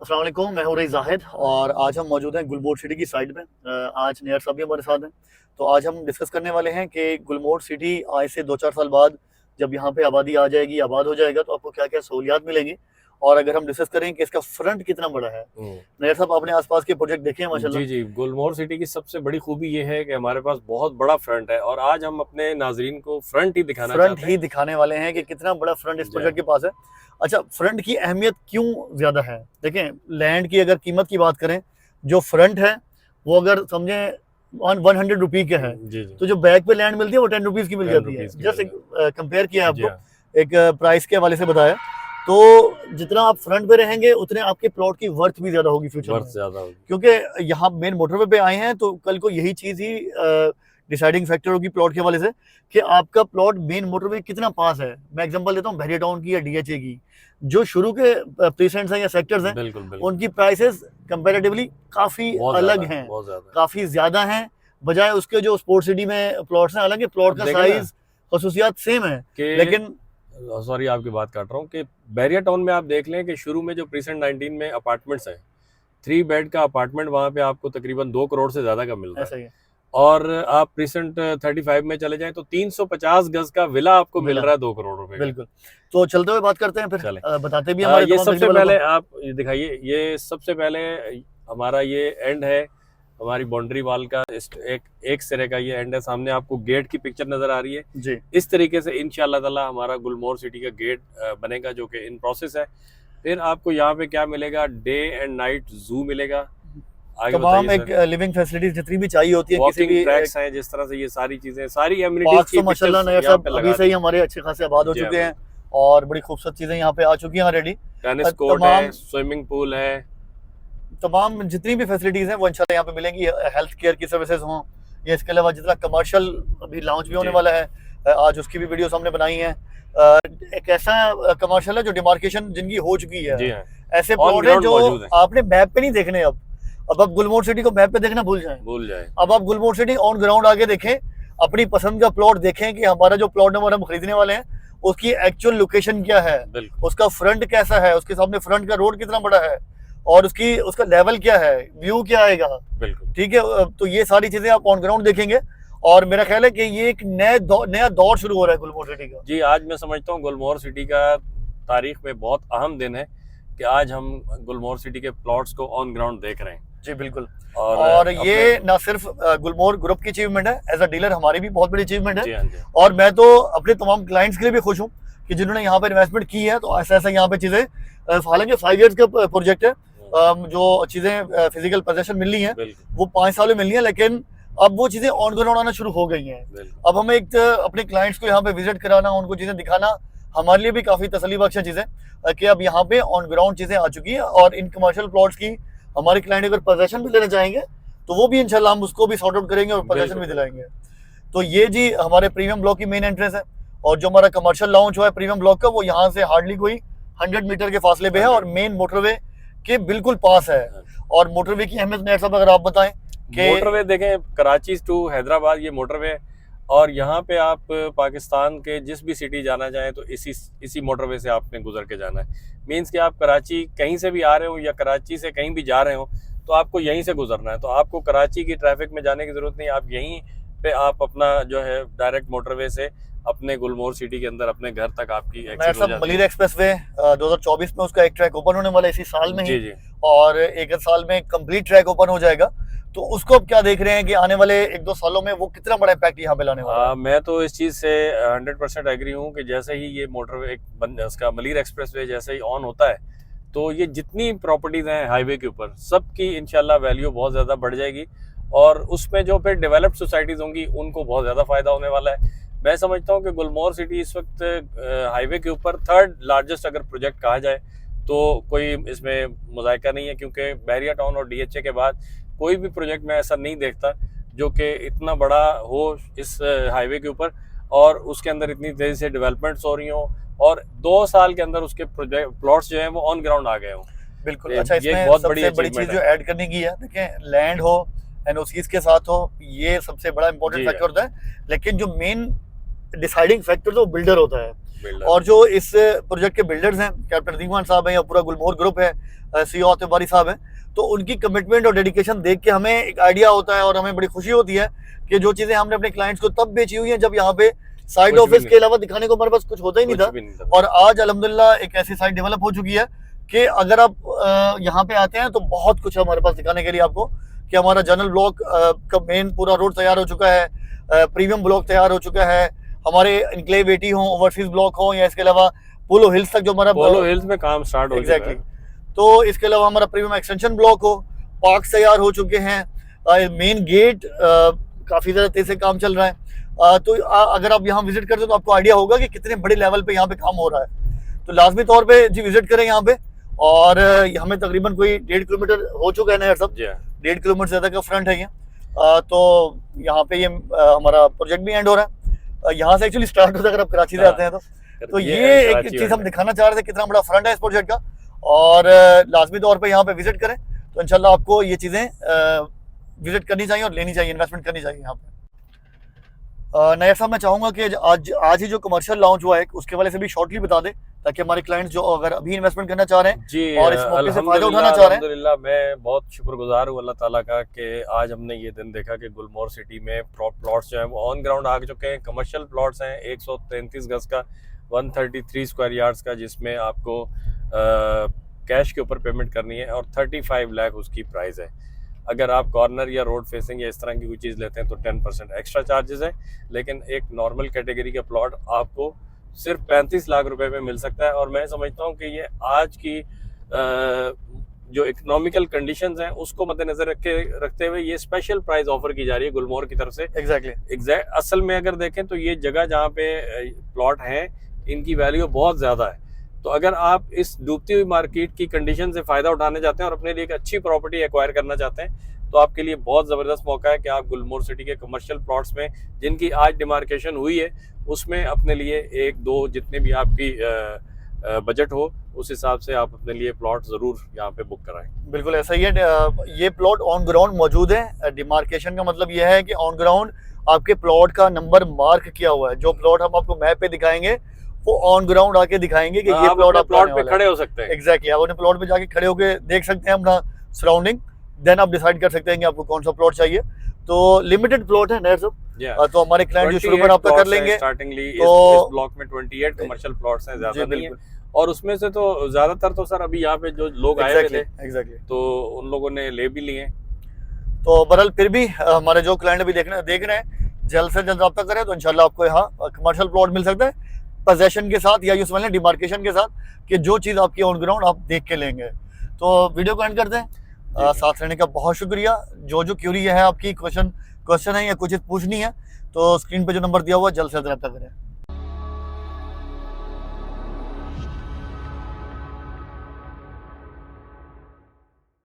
अस्सलाम वालेकुम, मैं हूं रईस ज़ाहिद और आज हम मौजूद हैं गुलमोहर सिटी की साइड में। आज नियर साहब भी हमारे साथ हैं। तो आज हम डिस्कस करने वाले हैं कि गुलमोहर सिटी आज से 2-4 साल बाद जब यहाँ पे आबादी आ जाएगी, आबाद हो जाएगा, तो आपको क्या क्या सहूलियात मिलेंगी, और अगर हम डिस्कस करें कि इसका फ्रंट कितना बड़ा है। नियर साहब, आपने आसपास के प्रोजेक्ट देखे हैं माशाल्लाह? जी, गुलमोहर सिटी की सबसे बड़ी खूबी ये है कि हमारे पास बहुत बड़ा फ्रंट है और आज हम अपने नाजरीन को फ्रंट ही दिखाना चाहते हैं। दिखाने वाले हैं कि कितना बड़ा फ्रंट इस प्रोजेक्ट के पास है। अच्छा, फ्रंट की अहमियत क्यों ज्यादा है? देखें, लैंड की अगर कीमत की बात करें, जो फ्रंट है वो अगर समझें 100 रुपी का है, तो जो बैक पे लैंड मिलती है वो 10 रुपीज की मिल जाती है। जस्ट कंपेयर किया आपको, एक प्राइस के हवाले से बताया। तो जितना आप फ्रंट पे रहेंगे उतने आपके प्लॉट की वर्थ भी ज्यादा होगी फ्यूचर में, ज्यादा होगी, क्योंकि यहाँ मेन मोटरवे पे आए हैं, तो कल को यही चीज ही डिसाइडिंग फैक्टर होगी प्लॉट के हवाले से कि आपका प्लॉट मेन मोटरवे कितना पास है। मैं एग्जांपल देता हूँ बहरिया टाउन की या डीएचए की। जो शुरू के प्रीसेंट्स हैं या सेक्टर्स हैं, बिल्कुल। उनकी प्राइसेस कंपैरेटिवली काफी अलग हैं, काफी ज्यादा हैं, बजाय उसके जो स्पोर्ट सिटी में प्लॉट्स हैं। हालांकि प्लॉट का साइज खसूसियात सेम है, लेकिन सॉरी आपकी बात काट रहा हूँ कि बहरिया टाउन में आप देख लें कि शुरू में जो प्रीसेंट 19 में अपार्टमेंट्स हैं, 3 बेड का अपार्टमेंट वहाँ पे आपको तकरीबन 2 करोड़ से ज्यादा का मिल रहा है। और आप प्रीसेंट 35 में चले जाएं तो 350 गज का विला आपको मिल रहा है 2 करोड़ रुपए। बिल्कुल। तो चलते हुए बात करते हैं, फिर बताते भी हमारे ये सबसे पहले आप दिखाइए, ये सबसे पहले हमारा ये एंड है हमारी बाउंड्री वाल का, एक सिरे का ये एंड है। सामने आपको गेट की पिक्चर नजर आ रही है जी। इस तरीके से इंशाल्लाह ताला हमारा गुलमोहर सिटी का गेट बनेगा, जो कि इन प्रोसेस है। फिर आपको यहाँ पे क्या मिलेगा, डे एंड नाइट जू मिलेगा, तमाम एक लिविंग फैसिलिटीज जितनी भी चाहिए होती है, किसी भी ट्रैक्स हैं, जिस तरह से ये सारी चीजें, सारी एमिनिटीज की माशाल्लाह नया सब अभी से ही हमारे अच्छे खासे आबाद हो चुके हैं और बड़ी खूबसूरत चीजें यहाँ पे आ चुकी हैं ऑलरेडी। टेनिस कोर्ट है, स्विमिंग पूल है, तमाम जितनी भी फैसिलिटीज हैं वो इंशाल्लाह यहाँ पे मिलेंगी। हेल्थ केयर की सर्विसेज हों या इसके अलावा जितना कमर्शियल अभी लॉन्च भी होने वाला है, आज उसकी भी वीडियोस हमने बनाई है। एक ऐसा कमर्शियल है जो डिमार्केशन जिनकी हो चुकी है, ऐसे प्लॉट है जो आपने मैप पे नहीं देखने। अब आप गुलमोहर सिटी को मैप पे देखना भूल जाएं। अब आप गुलमोहर सिटी ऑन ग्राउंड आगे देखें, अपनी पसंद का प्लॉट देखें कि हमारा जो प्लॉट नंबर हम खरीदने वाले हैं उसकी एक्चुअल लोकेशन क्या है, उसका फ्रंट कैसा है, उसके सामने फ्रंट का रोड कितना बड़ा है और उसका लेवल क्या है, व्यू क्या आएगा। ठीक है, तो ये सारी चीजें आप ऑन ग्राउंड देखेंगे और मेरा ख्याल है कि ये एक नया दौर शुरू हो रहा है गुलमोहर सिटी का। जी, आज मैं समझता हूँ गुलमोहर सिटी का तारीख में बहुत अहम दिन है कि आज हम गुलमोहर सिटी के प्लॉट्स को ऑन ग्राउंड देख रहे हैं। जी बिल्कुल। और ये ना सिर्फ गुलमोहर ग्रुप की अचीवमेंट है, एज अ डीलर हमारी भी बहुत बड़ी अचीवमेंट है। और मैं तो अपने तमाम क्लाइंट्स के लिए भी खुश हूँ कि जिन्होंने यहाँ पे इन्वेस्टमेंट की है। तो ऐसा यहाँ पे चीजें, हालांकि 5 ईयर्स का प्रोजेक्ट है, जो चीजें फिजिकल पोजेशन मिलनी है वो 5 साल में मिलनी है, लेकिन अब वो चीजें ऑन ग्राउंड आना शुरू हो गई हैं। अब हमें एक अपने क्लाइंट्स को यहाँ पे विजिट कराना, उनको चीजें दिखाना हमारे लिए भी काफी तसल्ली बख्श चीजें कि अब यहाँ पे ऑन ग्राउंड चीजें आ चुकी है। और इन कमर्शियल प्लॉट्स की हमारे क्लाइंट अगर पोजेशन भी लेना चाहेंगे तो वो भी इंशाल्लाह हम उसको भी सॉर्ट आउट करेंगे और पोजेशन भी दिलाएंगे। तो ये जी हमारे प्रीमियम ब्लॉक की मेन एंट्रेंस है। और जो हमारा कमर्शियल लॉन्च हुआ है प्रीमियम ब्लॉक का, वो यहाँ से हार्डली कोई 100 मीटर के फासले पे है और मेन मोटरवे के बिल्कुल पास है। और मोटरवे की अहमियत नेट साहब अगर आप बताएं कि मोटरवे देखें, कराची टू हैदराबाद ये मोटरवे, और यहाँ पे आप पाकिस्तान के जिस भी सिटी जाना चाहें तो इसी मोटरवे से आपने गुजर के जाना है। मीन्स कि आप कराची कहीं से भी आ रहे हो या कराची से कहीं भी जा रहे हो तो आपको यहीं से गुजरना है। तो आपको कराची की ट्रैफिक में जाने की जरूरत नहीं, आप यहीं पे आप अपना जो है डायरेक्ट मोटरवे से अपने गुलमोहर सिटी के अंदर अपने घर तक आपकी एक्सेस हो जाती है। मलिर एक्सप्रेसवे 2024 में उसका एक ट्रैक ओपन होने वाला है इसी साल में ही, और एक साल में कंप्लीट ट्रैक ओपन हो जाएगा। तो उसको अब क्या देख रहे हैं कि आने वाले 1-2 सालों में वो कितना बड़ा इम्पैक्ट यहाँ पे लाने वाला है? मैं तो इस चीज से 100% एग्री हूँ कि जैसे ही ये मोटरवे उसका मलिर एक्सप्रेसवे जैसे ही ऑन होता है तो ये जितनी प्रॉपर्टीज हैं हाईवे के ऊपर सबकी इंशाल्लाह वैल्यू बहुत ज्यादा बढ़ जाएगी, और उसमें जो फिर डेवलप्ड सोसाइटीज होंगी उनको बहुत ज्यादा फायदा होने वाला है। मैं समझता हूँ कि गुलमोहर सिटी इस वक्त हाईवे के ऊपर 3rd लार्जेस्ट अगर प्रोजेक्ट कहा जाए तो कोई इसमें मुज़ायका नहीं है, क्योंकि बहरिया टाउन और डीएचए के बाद कोई भी प्रोजेक्ट में ऐसा नहीं देखता जो कि इतना बड़ा हो इस हाईवे के ऊपर और उसके अंदर इतनी तेजी से डेवलपमेंट्स हो रही हो और 2 साल के अंदर उसके प्लॉट्स जो है वो ऑन ग्राउंड आ गए हो। बिल्कुल। अच्छा, इसमें बहुत बड़ी चीज जो ऐड करने की है, देखें लैंड हो एनओसीज के साथ हो, ये सबसे बड़ा इंपॉर्टेंट फैक्टर होता है, लेकिन जो मेन डिसाइडिंग फैक्टर तो बिल्डर होता है। और जो इस प्रोजेक्ट के बिल्डर्स हैं, कैप्टन रदीमान साहब हैं या पूरा गुलमोहर ग्रुप है, CEO आतिफ बारी साहब हैं, तो उनकी कमिटमेंट और डेडिकेशन देख के हमें एक आइडिया होता है और हमें बड़ी खुशी होती है कि जो चीजें हमने अपने क्लाइंट्स को तब बेची हुई हैं जब यहाँ पे साइड ऑफिस के अलावा दिखाने को हमारे पास कुछ होता ही नहीं था। और आज अल्हम्दुलिल्लाह एक ऐसी साइट डेवलप हो चुकी है कि अगर आप यहाँ पे आते हैं तो बहुत कुछ है हमारे पास दिखाने के लिए आपको, कि हमारा जनरल ब्लॉक का मेन पूरा रोड तैयार हो चुका है, प्रीमियम ब्लॉक तैयार हो चुका है, हमारे इनक्लेव 80 हो, ओवरसीज ब्लॉक हो, या इसके अलावा पोलो हिल्स तक जो हमारा पोलो हिल्स में काम स्टार्ट हो एग्जैक्टली। तो इसके अलावा हमारा प्रीमियम एक्सटेंशन ब्लॉक हो, पार्क तैयार हो चुके हैं, मेन गेट काफी ज्यादा तेज से काम चल रहा है। तो अगर आप यहाँ विजिट करते हो तो आपको आइडिया होगा कि कितने बड़े लेवल पे यहाँ पे काम हो रहा है। तो लाजमी तौर पे जी विजिट करें यहाँ पे। और हमें तकरीबन कोई 1.5 किलोमीटर हो चुका है ना यार सब, 1.5 किलोमीटर ज्यादा का फ्रंट है ये। तो यहाँ पे ये हमारा प्रोजेक्ट भी एंड हो रहा है। यहाँ से एक्चुअली स्टार्ट होता है अगर आप कराची से आते हैं तो ये एक चीज हम दिखाना चाह रहे थे, कितना बड़ा फ्रंट है इस प्रोजेक्ट का। और लाजमी तौर पे यहाँ पे विजिट करें तो इंशाल्लाह आपको ये चीजें विजिट करनी चाहिए और लेनी चाहिए, इन्वेस्टमेंट करनी चाहिए यहाँ पे। नया साहब मैं चाहूंगा कि आज ही जो कमर्शियल लॉन्च हुआ है उसके वाले से भी शॉर्टली बता दें, ताकि हमारे क्लाइंट्स जो अगर अभी इन्वेस्टमेंट करना चाह रहे हैं जी और इस मौके से फायदा उठाना चाह रहे हैं। अल्हम्दुलिल्लाह मैं बहुत शुक्रगुजार हूँ अल्लाह ताला का कि आज हमने ये दिन देखा कि गुलमोहर सिटी में प्लॉट्स जो हैं वो ऑन ग्राउंड आ चुके हैं। कमर्शियल प्लॉट्स हैं 133 गज का, 133 स्क्वायर यार्ड्स का, जिसमें आपको कैश के ऊपर पेमेंट करनी है और 35 लाख उसकी प्राइस है। अगर आप कॉर्नर या रोड फेसिंग या इस तरह की कोई चीज़ लेते हैं तो 10% एक्स्ट्रा चार्जेस है, लेकिन एक नॉर्मल कैटेगरी का प्लॉट आपको सिर्फ 35 लाख रुपए में मिल सकता है। और मैं समझता हूँ कि ये आज की जो इकोनॉमिकल कंडीशंस हैं उसको मद्देनजर रखते हुए ये स्पेशल प्राइस ऑफर की जा रही है गुलमोहर की तरफ से। एग्जैक्ट असल में अगर देखें तो ये जगह जहाँ पे प्लॉट हैं इनकी वैल्यू बहुत ज़्यादा है। तो अगर आप इस डूबती हुई मार्केट की कंडीशन से फ़ायदा उठाने चाहते हैं और अपने लिए एक अच्छी प्रॉपर्टी एक्वायर करना चाहते हैं तो आपके लिए बहुत ज़बरदस्त मौका है कि आप गुलमोहर सिटी के कमर्शियल प्लॉट्स में जिनकी आज डिमार्केशन हुई है उसमें अपने लिए 1-2 जितने भी आपकी बजट हो उस हिसाब से आप अपने लिए प्लॉट ज़रूर यहाँ पे बुक कराएं। बिल्कुल ऐसा ही है। ये प्लॉट ऑन ग्राउंड मौजूद है। डिमार्केशन का मतलब यह है कि ऑन ग्राउंड आपके प्लॉट का नंबर मार्क किया हुआ है। जो प्लॉट हम आपको मैप पे दिखाएंगे वो ऑन ग्राउंड आके दिखाएंगे कि ये प्लॉट आप प्लॉट पे खड़े हो सकते हैं। एग्जैक्टली, आप अपने प्लॉट पे जाके खड़े होकर देख सकते हैं अपना सराउंडिंग, देन आप डिसाइड कर सकते हैं कि आपको कौन सा प्लॉट चाहिए। तो लिमिटेड प्लॉट है नहर साहब, तो हमारे क्लाइंट जो शुरू में आपका कर लेंगे। स्टार्टिंगली इस ब्लॉक में 28 कमर्शियल प्लॉट्स हैं, ज्यादा नहीं है। और उसमें से तो ज्यादातर तो सर अभी यहाँ पे जो लोग आए हुए थे तो उन लोगों ने ले भी लिए। तो बहरहाल फिर भी हमारे जो क्लाइंट अभी देख रहे हैं जल्द से जल्द रब्ता करें तो इंशाल्लाह आपको यहाँ कमर्शियल प्लॉट मिल सकता है पोजेशन के साथ या यूं समझ लें डिमार्केशन के साथ, कि जो चीज़ आपकी ऑन ग्राउंड आप देख के लेंगे। तो वीडियो को एंड करते हैं। साथ रहने का बहुत शुक्रिया। जो क्यूरी है आपकी क्वेश्चन है या कुछ पूछनी है तो स्क्रीन पे जो नंबर दिया हुआ जल्द से जल्द रब्ता करें।